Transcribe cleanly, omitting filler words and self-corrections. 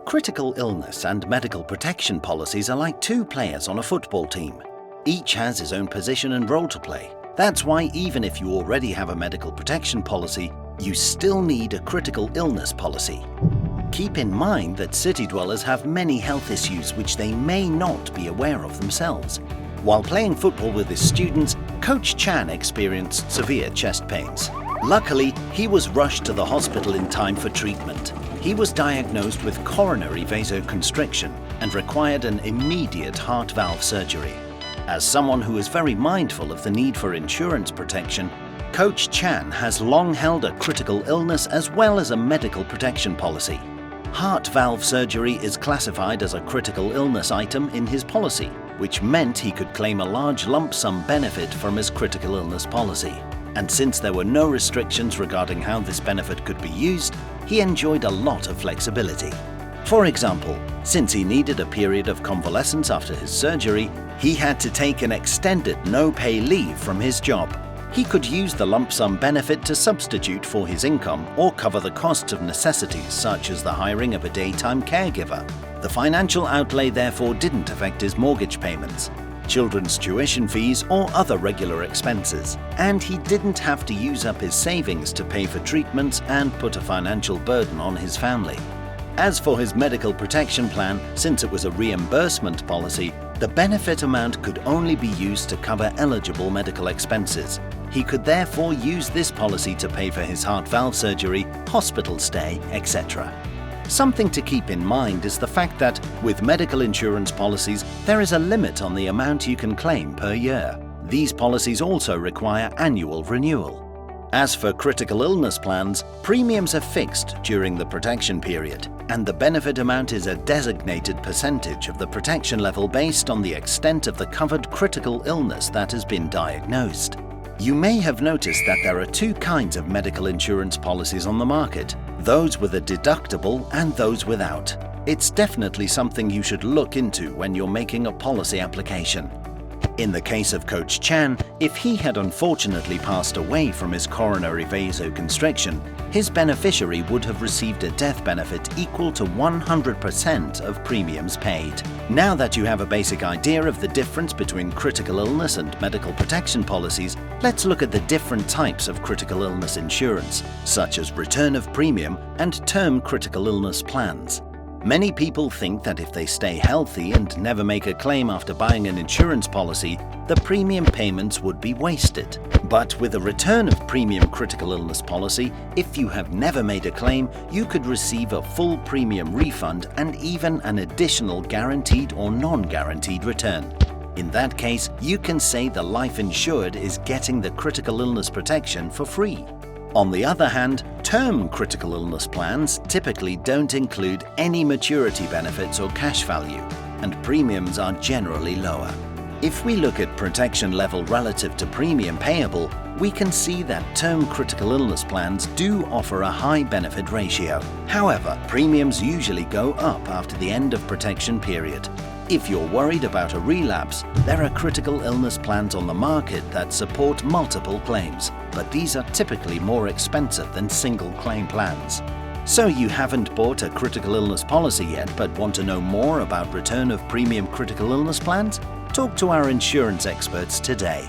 Critical illness and medical protection policies are like two players on a football team. Each has his own position and role to play. That's why even if you already have a medical protection policy, you still need a critical illness policy. Keep in mind that city dwellers have many health issues which they may not be aware of themselves. While playing football with his students, Coach Chan experienced severe chest pains. Luckily, he was rushed to the hospital in time for treatment. He was diagnosed with coronary vasoconstriction and required an immediate heart valve surgery. As someone who is very mindful of the need for insurance protection, Coach Chan has long held a critical illness as well as a medical protection policy. Heart valve surgery is classified as a critical illness item in his policy, which meant he could claim a large lump sum benefit from his critical illness policy. And since there were no restrictions regarding how this benefit could be used, he enjoyed a lot of flexibility. For example, since he needed a period of convalescence after his surgery, he had to take an extended no-pay leave from his job. He could use the lump sum benefit to substitute for his income or cover the costs of necessities such as the hiring of a daytime caregiver. The financial outlay therefore didn't affect his mortgage payments, children's tuition fees or other regular expenses, and he didn't have to use up his savings to pay for treatments and put a financial burden on his family. As for his medical protection plan, since it was a reimbursement policy, the benefit amount could only be used to cover eligible medical expenses. He could therefore use this policy to pay for his heart valve surgery, hospital stay, etc. Something to keep in mind is the fact that with medical insurance policies, there is a limit on the amount you can claim per year. These policies also require annual renewal. As for critical illness plans, premiums are fixed during the protection period, and the benefit amount is a designated percentage of the protection level based on the extent of the covered critical illness that has been diagnosed. You may have noticed that there are two kinds of medical insurance policies on the market, those with a deductible and those without. It's definitely something you should look into when you're making a policy application. In the case of Coach Chan, if he had unfortunately passed away from his coronary vasoconstriction, his beneficiary would have received a death benefit equal to 100% of premiums paid. Now that you have a basic idea of the difference between critical illness and medical protection policies, let's look at the different types of critical illness insurance, such as return of premium and term critical illness plans. Many people think that if they stay healthy and never make a claim after buying an insurance policy, the premium payments would be wasted. But with a return of premium critical illness policy, if you have never made a claim, you could receive a full premium refund and even an additional guaranteed or non-guaranteed return. In that case, you can say the life insured is getting the critical illness protection for free. On the other hand, term critical illness plans typically don't include any maturity benefits or cash value, and premiums are generally lower. If we look at protection level relative to premium payable, we can see that term critical illness plans do offer a high benefit ratio. However, premiums usually go up after the end of protection period. If you're worried about a relapse, there are critical illness plans on the market that support multiple claims, but these are typically more expensive than single claim plans. So you haven't bought a critical illness policy yet but want to know more about return of premium critical illness plans? Talk to our insurance experts today.